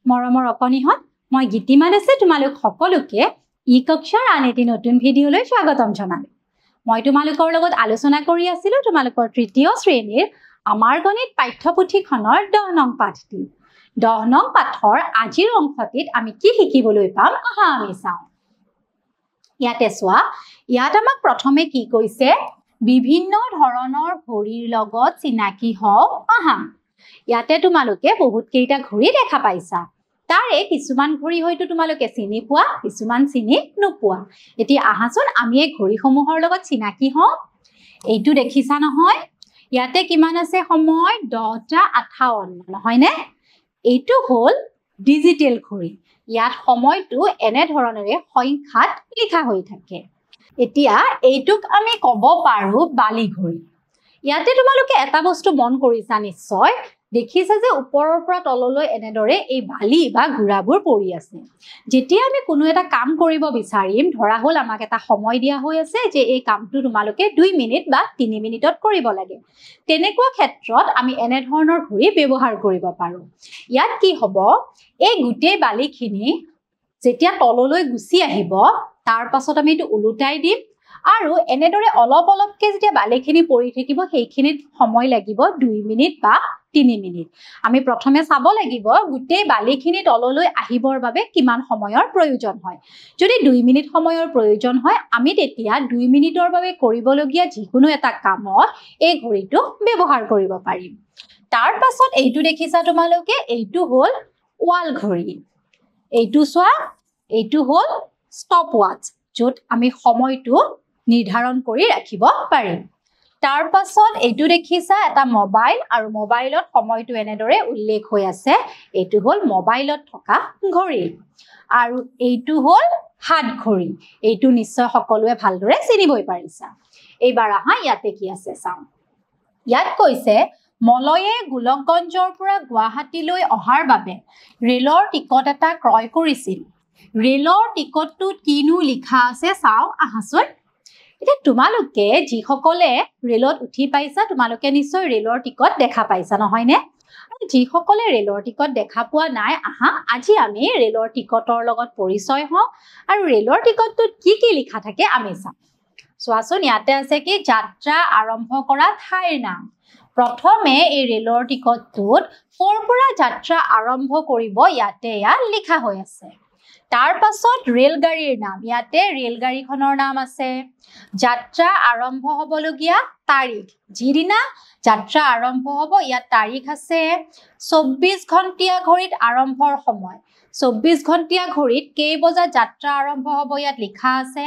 মৰমৰ অকণিহঁত মই গীতিমা দাসে তোমালোক সকলোকে ই কক্ষাৰ আন এটি নতুন ভিডিঅ'লৈ স্বাগতম জনালোঁ। মই তোমালোকৰ লগত আলোচনা কৰি আছিলোঁ তোমালোকৰ তৃতীয় শ্ৰেণীৰ আমাৰ গণিত পাঠ্যপুথিখনৰ 10 নং পাঠটি। 10 নং পাঠৰ আজিৰ অংশটিত আমি কি শিকিবলৈ পাম আহা আমি চাওঁ। ইয়াতে চোৱা, ইয়াত আমাক প্ৰথমে কি কৈছে, বিভিন্ন ধৰণৰ ঘড়ীৰ লগত চিনাকি হও আহা। ইয়াতে তোমালোকে বহুত কেইটা ঘড়ী দেখা পাইছা। তাৰে কিছুমান ঘড়ী হয়তো তোমালোকে চিনি পোৱা, কিছুমান চিনি নোপোৱা। এতিয়া আহাচোন আমি এই ঘড়ীসমূহৰ লগত চিনাকি হওঁ। এইটো দেখিছা নহয়, ইয়াতে কিমান আছে সময় 10:58 নহয়নে? এইটো হ'ল ডিজিটেল ঘড়ী। ইয়াত সময়টো এনে ধৰণেৰে সংখ্যাত লিখা হৈ থাকে। এতিয়া এইটোক আমি ক'ব পাৰো বালি ঘড়ী। ইয়াতে তোমালোকে এটা বস্তু মন কৰিছা নিশ্চয়, দেখিছা যে ওপৰৰ পৰা তললৈ এনেদৰে এই বালি বা গুড়াবোৰ পৰি আছে। যেতিয়া আমি কোনো এটা কাম কৰিব বিচাৰিম, ধৰা হ'ল আমাক এটা সময় দিয়া হৈ আছে যে এই কামটো তোমালোকে 2 মিনিট বা 3 মিনিটত কৰিব লাগে, তেনেকুৱা ক্ষেত্ৰত আমি এনে ধৰণৰ ঘড়ী ব্যৱহাৰ কৰিব পাৰোঁ। ইয়াত কি হ'ব, এই গোটেই বালিখিনি যেতিয়া তললৈ গুচি আহিব, তাৰ পাছত আমি এইটো ওলোটাই দিম আৰু এনেদৰে অলপ অলপকে যেতিয়া বালিখিনি পৰি থাকিব, সেইখিনিত সময় লাগিব 2 মিনিট বা 3 মিনিট। আমি প্ৰথমে চাব লাগিব গোটেই বালিখিনি তললৈ আহিবৰ বাবে কিমান সময়ৰ প্ৰয়োজন হয়। যদি 2 মিনিট সময়ৰ প্ৰয়োজন হয়, আমি তেতিয়া 2 মিনিটৰ বাবে কৰিবলগীয়া যিকোনো এটা কামত এই ঘড়ীটো ব্যৱহাৰ কৰিব পাৰিম। তাৰ পাছত এইটো দেখিছা তোমালোকে, এইটো হ'ল ৱাল ঘড়ী। এইটো চোৱা, এইটো হ'ল ষ্টপ ৱাচ, য'ত আমি সময়টো নিৰ্ধাৰণ কৰি ৰাখিব পাৰিম। তাৰ পাছত এইটো দেখিছা এটা মোবাইল, আৰু মোবাইলত সময়টো এনেদৰে উল্লেখ হৈ আছে। এইটো হ'ল মোবাইলত থকা ঘড়ী। আৰু এইটো হ'ল হাত ঘড়ী। এইটো নিশ্চয় সকলোৱে ভালদৰে চিনিবই পাৰিছা। এইবাৰ আহা ইয়াতে কি আছে চাওঁ। ইয়াত কৈছে, মলয়ে গোলকগঞ্জৰ পৰা গুৱাহাটীলৈ অহাৰ বাবে ৰেলৰ টিকট এটা ক্ৰয় কৰিছিল। ৰেলৰ টিকটটোত কিনো লিখা আছে চাওঁ আহাচোন। এতিয়া তোমালোকে যিসকলে ৰেলত উঠি পাইছা, তোমালোকে নিশ্চয় ৰেলৰ টিকট দেখা পাইছা নহয়নে? আৰু যিসকলে ৰেলৰ টিকট দেখা পোৱা নাই, আহা আজি আমি ৰেলৰ টিকটৰ লগত পৰিচয় হওঁ আৰু ৰেলৰ টিকটটোত কি কি লিখা থাকে আমি চাম। চোৱাচোন, ইয়াতে আছে কি, যাত্ৰা আৰম্ভ কৰা ঠাইৰ নাম। প্ৰথমে এই ৰেলৰ টিকটটোত ক'ৰ পৰা যাত্ৰা আৰম্ভ কৰিব ইয়াতে লিখা হৈ আছে। তাৰ পাছত ৰেলগাড়ীৰ নাম, ইয়াতে ৰেলগাড়ীখনৰ নাম আছে। যাত্ৰা আৰম্ভ হ'বলগীয়া তাৰিখ, যিদিনা যাত্ৰা আৰম্ভ হ'ব ইয়াত তাৰিখ আছে। 24 ঘণ্টীয়া ঘড়ীত আৰম্ভৰ সময়, 24 ঘণ্টীয়া ঘড়ীত কেই বজাত যাত্ৰা আৰম্ভ হ'ব ইয়াত লিখা আছে।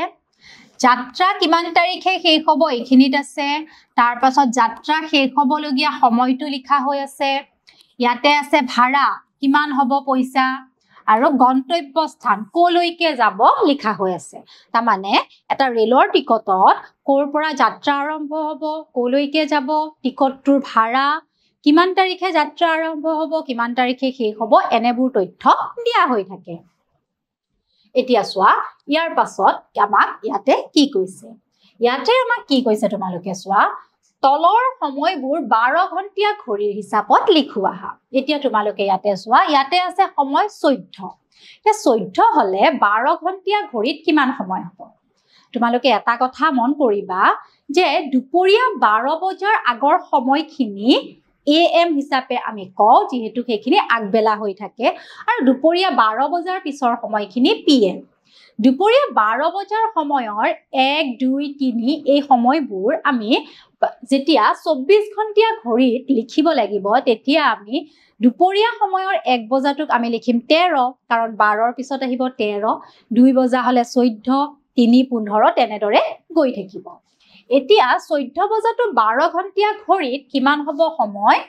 যাত্ৰা কিমান তাৰিখে শেষ হ'ব এইখিনিত আছে। তাৰ পাছত যাত্ৰা শেষ হ'বলগীয়া সময়টো লিখা হৈ আছে। ইয়াতে আছে ভাড়া, কিমান হ'ব পইচা, আৰু গন্তব্যস্থান ক'লৈকে যাব লিখা হৈ আছে। তাৰমানে এটা ৰেলৰ টিকটত ক'ৰ পৰা যাত্ৰা আৰম্ভ হ'ব, ক'লৈকে যাব, টিকটটোৰ ভাড়া, কিমান তাৰিখে যাত্ৰা আৰম্ভ হ'ব, কিমান তাৰিখে শেষ হ'ব, এনেবোৰ তথ্য দিয়া হৈ থাকে। এতিয়া চোৱা, ইয়াৰ পাছত আমাক ইয়াতে কি কৈছে। ইয়াতে আমাক কি কৈছে তোমালোকে চোৱা, তলৰ সময়বোৰ 12 ঘণ্টীয়া ঘড়ীৰ হিচাপত লিখোৱা আহা। এতিয়া তোমালোকে ইয়াতে চোৱা, ইয়াতে আছে সময় 14। এতিয়া 14 হ'লে 12 ঘণ্টীয়া ঘড়ীত কিমান সময় হ'ব? তোমালোকে এটা কথা মন কৰিবা যে দুপৰীয়া 12 বজাৰ আগৰ সময়খিনি AM হিচাপে আমি কওঁ, যিহেতু সেইখিনি আগবেলা হৈ থাকে, আৰু দুপৰীয়া 12 বজাৰ পিছৰ সময়খিনি PM। দুপৰীয়া 12 বজাৰ সময়ৰ 1, 2, 3 এই সময়বোৰ আমি যেতিয়া 24 ঘণ্টীয়া ঘড়ীত লিখিব লাগিব, তেতিয়া আমি দুপৰীয়া সময়ৰ 1 বজাটোক আমি লিখিম 13, কাৰণ 12ৰ পিছত আহিব 13, 2 বজা হ'লে 14, 3, 15 তেনেদৰে গৈ থাকিব। এতিয়া 14 বজাটো 12 ঘণ্টীয়া ঘড়ীত কিমান হ'ব সময়?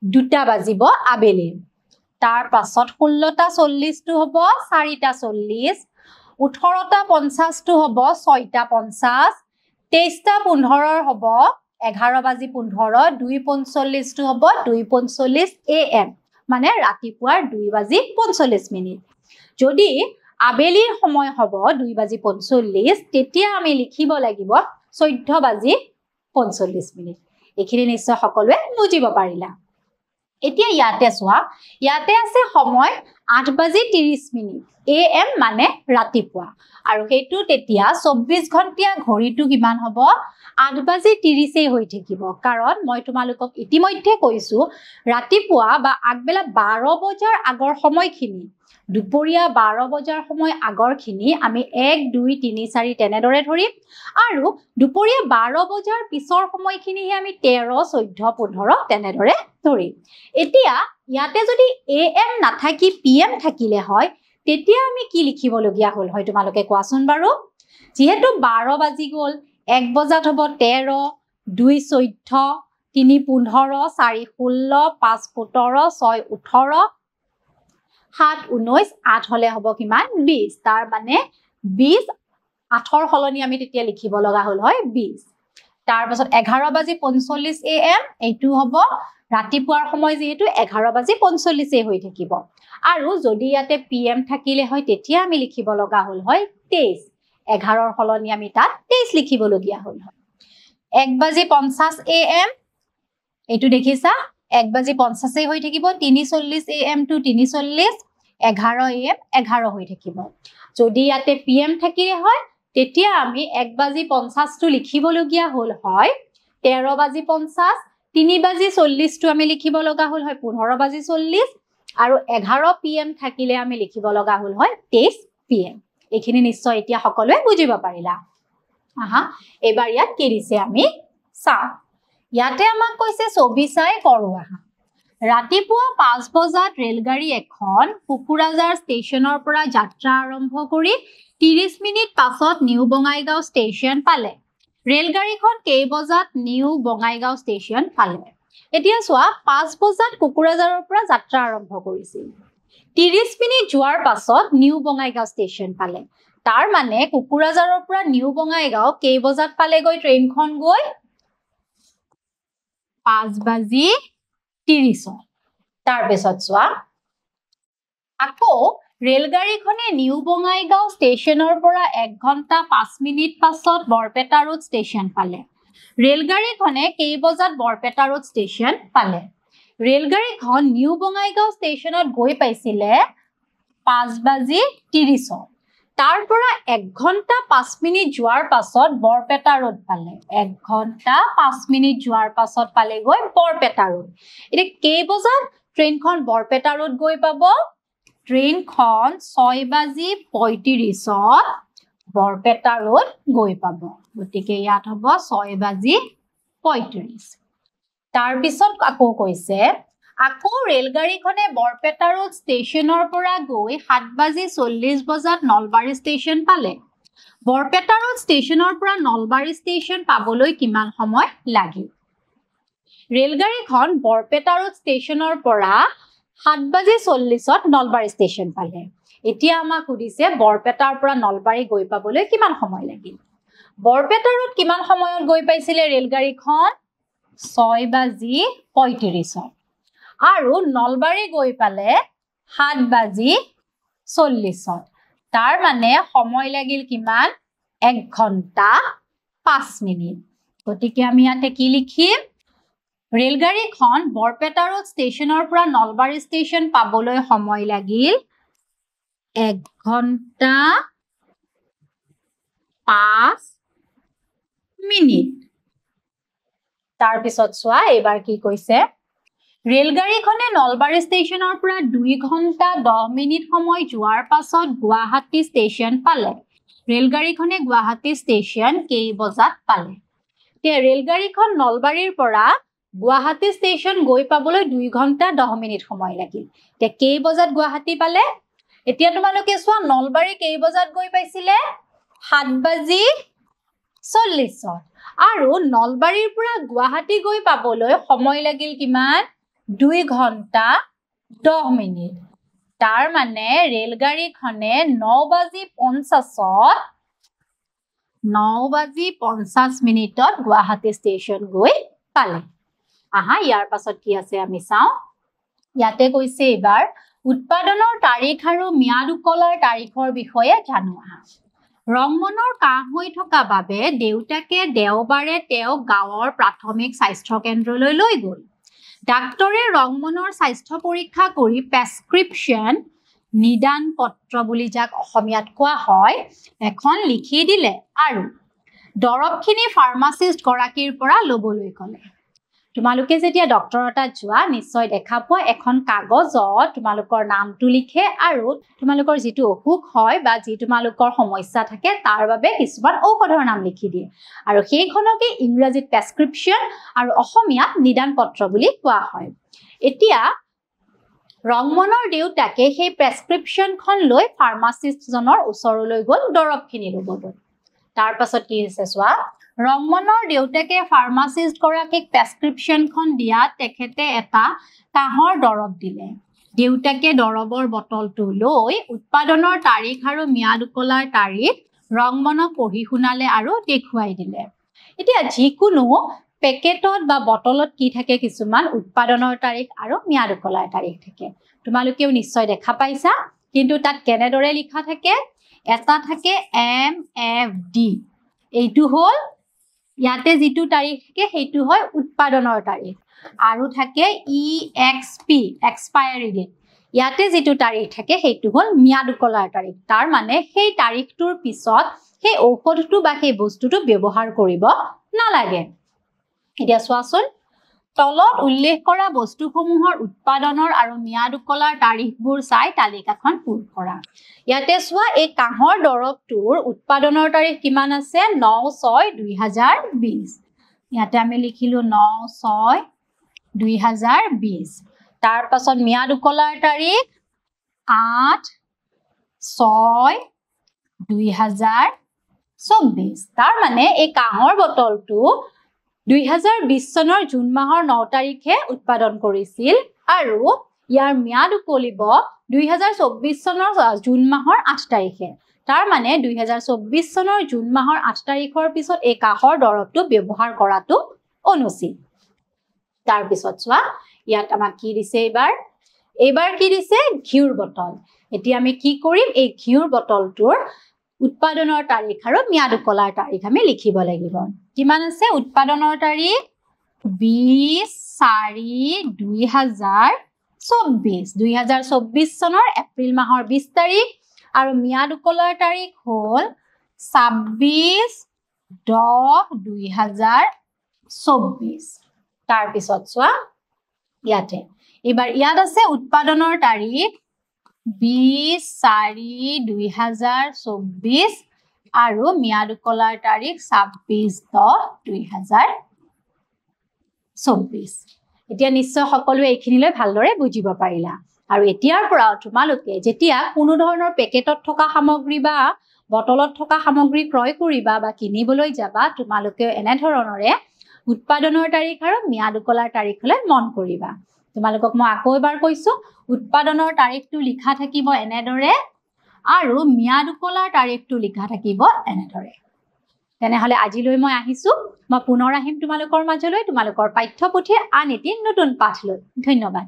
2টা বাজিব আবেলিৰ। তাৰ পাছত 16:40টো হ'ব 4:40, 18:50টো হ'ব 6:50, 23:15 হ'ব 11:15, 2:45টো হ'ব 2:45 AM, মানে ৰাতিপুৱাৰ 2:45। যদি আবেলিৰ সময় হ'ব 2:45, তেতিয়া আমি লিখিব লাগিব 14:45। এইখিনি নিশ্চয় সকলোৱে বুজিব পাৰিলা। এতিয়া ইয়াতে চোৱা ইয়াতে আছে সময় 8:30 AM মানে ৰাতিপুৱা আৰু হেতু তেতিয়া 24 ঘণ্টিয়া ঘড়ীটো কিমান হ'ব 8:30 হৈ থাকিব কাৰণ মই তোমালোকক ইতিমধ্যে কৈছো ৰাতিপুৱা বা আগবেলা 12 বজাৰ আগৰ সময়খিনি দুপৰীয়া 12 বজাৰ সময় আগৰখিনি আমি 1 2 3 4 তেনেদৰে ধৰিম আৰু দুপৰীয়া 12 বজাৰ পিছৰ সময়খিনিহে আমি 13 14 15 তেনেদৰে ধৰিম এতিয়া ইয়াতে যদি AM নাথাকি PM থাকিলে হয় তেতিয়া আমি কি লিখিবলগীয়া হল হয় তোমালোকে কোৱাচোন বাৰু যেহেতু 12 বাজি গল 1 বজাত হ'ব 13 2 14 3 15 4 16 5 17 6 18 7 19 8 হলে হ'ব কিমান 20 তাৰ মানে 20 8 হলনি আমি তেতিয়া লিখিব লগা হল হয় 20 তাৰ পাছত 11:45 AM এইটো হ'ব ৰাতিপুৱাৰ সময় যেহেতু 11:45 হৈ থাকিব আৰু যদি ইয়াতে PM থাকিলে হয় তেতিয়া আমি লিখিব লগা হল হয় 23 11 হলনি আমি তাত 23 লিখিব লগিয়া হল হয় 1:50 AM এইটো দেখিছা 1:50 হৈ থাকিব 3:40 AM to 3:40 11 AM 11 হৈ থাকিব যদি ইয়াতে PM থাকিলে হয় তেতিয়া আমি 1:50 টো লিখিব লগিয়া হল হয় 13:50 3:40 টো আমি লিখিব লগা হল হয় 15:40 আৰু 11 PM থাকিলে আমি লিখিব লগা হল হয় 23 PM এইখিনি নিশ্চয় এতিয়া সকলোৱে বুজিব পাৰিলা আহা এবাৰ ইয়াত কি দিছে আমি চাও ইয়াতে আমাক কৈছে ছবি চাই কৰো আহা ৰাতিপুৱা 5 বজাত ৰেলগাড়ী এখন কুকুৰাজাৰ ষ্টেচনৰ পৰা যাত্ৰা আৰম্ভ কৰি 30 মিনিট পাছত নিউ বঙাইগাঁও ষ্টেচন পালে ৰেলগাড়ীখন কেই বজাত নিউ বঙাইগাঁও ষ্টেচন পালে এতিয়া চোৱা 5 বজাত কুকুৰাজাৰৰ পৰা যাত্ৰা আৰম্ভ কৰিছিল 30 মিনিট যোৱাৰ পাছত নিউ বঙাইগাঁও ষ্টেচন পালে তাৰ মানে কুকুৰাজাৰৰ পৰা নিউ বঙাইগাঁও কেই বজাত পালেগৈ ট্ৰেইনখন গৈ 5:30 তাৰ পিছত চোৱা আকৌ ৰেলগাড়ীখনে নিউ বঙাইগাঁও ষ্টেচনৰ পৰা 1 ঘণ্টা 5 মিনিট পাছত বৰপেটা ৰোড ষ্টেচন পালে ৰেলগাড়ীখনে কেই বজাত বৰপেটা ৰোড ষ্টেচন পালে ৰেলগাড়ীখন নিউ বঙাইগাঁও ষ্টেচনত গৈ পাইছিলে 5:30 তাৰ পৰা 1 ঘণ্টা 5 মিনিট যোৱাৰ পাছত বৰপেটা ৰোড পালে 1 ঘণ্টা 5 মিনিট যোৱাৰ পাছত পালে গৈ বৰপেটা ৰোড এটা কেই বজাত ট্ৰেইনখন বৰপেটা ৰোড গৈ পাব ট্ৰেইনখন 6:35 বৰপেটা ৰোড গৈ পাব গতিকে ইয়াত হ'ব 6:35 তাৰ পিছত আকৌ কৈছে আকৌ ৰেলগাড়ীখনে বৰপেটা ৰোড ষ্টেচনৰ পৰা গৈ 7:40 বজাত নলবাৰী ষ্টেচন পালে বৰপেটা ৰোড ষ্টেচনৰ পৰা নলবাৰী ষ্টেচন পাবলৈ কিমান সময় লাগিল ৰেলগাড়ীখন বৰপেটা ৰোড ষ্টেচনৰ পৰা 7:40 নলবাৰী ষ্টেচন পালে এতিয়া আমাক সুধিছে বৰপেটাৰ পৰা নলবাৰী গৈ পাবলৈ কিমান সময় লাগিল বৰপেটা ৰোড কিমান সময়ত গৈ পাইছিলে ৰেলগাড়ীখন 6:35 আৰু নলবাৰী গৈ পালে 7:40 তাৰ মানে সময় লাগিল কিমান 1 ঘণ্টা 5 মিনিট গতিকে আমি ইয়াতে কি লিখিম ৰেলগাড়ীখন বৰপেটা ৰোড ষ্টেচনৰ পৰা নলবাৰী ষ্টেচন পাবলৈ সময় লাগিল 1 ঘণ্টা 5 মিনিট তাৰ পিছত চোৱা এবাৰ কি কৈছে ৰেলগাড়ীখনে নলবাৰী ষ্টেচনৰ পৰা 2 ঘণ্টা 10 মিনিট সময় যোৱাৰ পাছত গুৱাহাটী ষ্টেচন পালে ৰেলগাড়ীখনে গুৱাহাটী ষ্টেচন কেই বজাত পালে তে ৰেলগাড়ীখন নলবাৰীৰ পৰা গুৱাহাটী ষ্টেচন গৈ পাবলৈ 2 ঘণ্টা 10 মিনিট সময় লাগিল তে কেই বজাত গুৱাহাটী পালে এতিয়া তোমালোকে চোৱা নলবাৰী কেই বজাত গৈ পাইছিলে 7:40 আৰু নলবাৰীৰ পৰা গুৱাহাটী গৈ পাবলৈ সময় লাগিল কিমান 2 ঘণ্টা 10 মিনিট তাৰ মানে ৰেলগাড়ীখনে 9:50 মিনিটত গুৱাহাটী ষ্টেচন গৈ পালে আহা ইয়াৰ পাছত কি আছে আমি চাও ইয়াতে কৈছে এবাৰ উৎপাদনৰ তাৰিখ আৰু ম্যাদ উকলাৰ তাৰিখৰ বিষয়ে জানো আহা ৰংমনৰ কাহ হৈ থকা বাবে দেউতাকে দেওবাৰে তেওঁ গাঁৱৰ প্ৰাথমিক স্বাস্থ্য কেন্দ্ৰলৈ লৈ গ'ল ডাক্তৰে ৰংমনৰ স্বাস্থ্য পৰীক্ষা কৰি প্ৰেছক্ৰিপশ্যন নিদান পত্ৰ বুলি যাক অসমীয়াত কোৱা হয় এখন লিখি দিলে আৰু দৰৱখিনি ফাৰ্মাচিষ্ট গৰাকীৰ পৰা ল'বলৈ ক'লে তোমালোকে যেতিয়া ডক্টৰৰ তাত যোৱা নিশ্চয় দেখা পোৱা এখন কাগজত তোমালোকৰ নামটো লিখে আৰু তোমালোকৰ যিটো অসুখ হয় বা যি তোমালোকৰ সমস্যা থাকে তাৰ বাবে কিছুমান ঔষধৰ নাম লিখি দিয়ে আৰু সেইখনকে ইংৰাজীত প্ৰেছক্ৰিপশ্যন আৰু অসমীয়াত নিদান পত্ৰ বুলি কোৱা হয় এতিয়া ৰংমনৰ দেউতাকে সেই প্ৰেছক্ৰিপশ্যনখন লৈ ফাৰ্মাচিষ্টজনৰ ওচৰলৈ গ'ল দৰৱখিনি ল'বলৈ তাৰ পাছত কি হৈছে চোৱা ৰংমনৰ দেউতাকে ফাৰ্মাচিষ্ট গৰাকীক প্ৰেছক্ৰিপশ্যনখন দিয়াত তেখেতে এটা কাহৰ দৰৱ দিলে দেউতাকে দৰৱৰ বটলটো লৈ উৎপাদনৰ তাৰিখ আৰু ম্যাদ উকলাৰ তাৰিখ ৰংমনক পঢ়ি শুনালে আৰু দেখুৱাই দিলে এতিয়া যিকোনো পেকেটত বা বটলত কি থাকে কিছুমান উৎপাদনৰ তাৰিখ আৰু ম্যাদ উকলাৰ তাৰিখ থাকে তোমালোকেও নিশ্চয় দেখা পাইছা কিন্তু তাত কেনেদৰে লিখা থাকে এটা থাকে MFD এইটো হ'ল ইয়াতে যিটো তাৰিখ থাকে সেইটো হয় উৎপাদনৰ তাৰিখ আৰু থাকে EXP এক্সপায়াৰী ডেট ইয়াতে যিটো তাৰিখ থাকে সেইটো হ'ল ম্যাদ উকলাৰ তাৰিখ তাৰ মানে সেই তাৰিখটোৰ পিছত সেই ঔষধটো বা সেই বস্তুটো ব্যৱহাৰ কৰিব নালাগে এতিয়া চোৱাচোন তলত উল্লেখ কৰা বস্তুসমূহৰ উৎপাদনৰ আৰু ম্যাদ উকলাৰ তাৰিখবোৰ চাই তালিকাখন পূৰণ কৰা ইয়াতে চোৱা এই কাহৰ দৰৱটোৰ উৎপাদনৰ তাৰিখ কিমান আছে 9/6/2020 ইয়াতে আমি লিখিলো 9/6/2020 তাৰ পাছত ম্যাদ উকলাৰ তাৰিখ 8/6/2024 তাৰ মানে এই কাহৰ বটলটো 2020 চনৰ জুন মাহৰ 9 তাৰিখে উৎপাদন কৰিছিল আৰু ইয়াৰ ম্যাদ উকলিব 2024 চনৰ জুন মাহৰ 8 তাৰিখে তাৰ মানে 2024 চনৰ জুন মাহৰ 8 তাৰিখৰ পিছত এই কাহৰ দৰৱটো ব্যৱহাৰ কৰাটো অনুচিত তাৰ পিছত চোৱা ইয়াত আমাক কি দিছে এইবাৰ কি দিছে ঘিউৰ বটল এতিয়া আমি কি কৰিম এই ঘিউৰ বটলটোৰ উৎপাদনৰ তাৰিখ আৰু ম্যাদ উকলাৰ তাৰিখ আমি লিখিব লাগিব কিমান আছে উৎপাদনৰ তাৰিখ 20/4/2024 চনৰ এপ্ৰিল মাহৰ 20 তাৰিখ আৰু ম্যাদ উকলাৰ তাৰিখ হ'ল 26/10/2024 তাৰ পিছত চোৱা ইয়াতে এবাৰ ইয়াত আছে উৎপাদনৰ তাৰিখ 20/4/2024 আৰু ম্যাদ উকলাৰ তাৰিখ 26/10/2024 এতিয়া নিশ্চয় সকলোৱে এইখিনিলৈ ভালদৰে বুজিব পাৰিলা আৰু এতিয়াৰ পৰা তোমালোকে যেতিয়া কোনো ধৰণৰ পেকেটত থকা সামগ্ৰী বা বটলত থকা সামগ্ৰী ক্ৰয় কৰিবা বা কিনিবলৈ যাবা তোমালোকে এনে ধৰণৰে উৎপাদনৰ তাৰিখ আৰু ম্যাদ উকলাৰ তাৰিখলৈ মন কৰিবা তোমালোকক মই আকৌ এবাৰ কৈছো উৎপাদনৰ তাৰিখটো লিখা থাকিব এনেদৰে আৰু ম্যাদ উকলাৰ তাৰিখটো লিখা থাকিব এনেদৰে তেনেহলে আজিলৈ মই আহিছো মই পুনৰ আহিম তোমালোকৰ মাজলৈ তোমালোকৰ পাঠ্যপুথিৰ আন এটি নতুন পাঠ লৈ ধন্যবাদ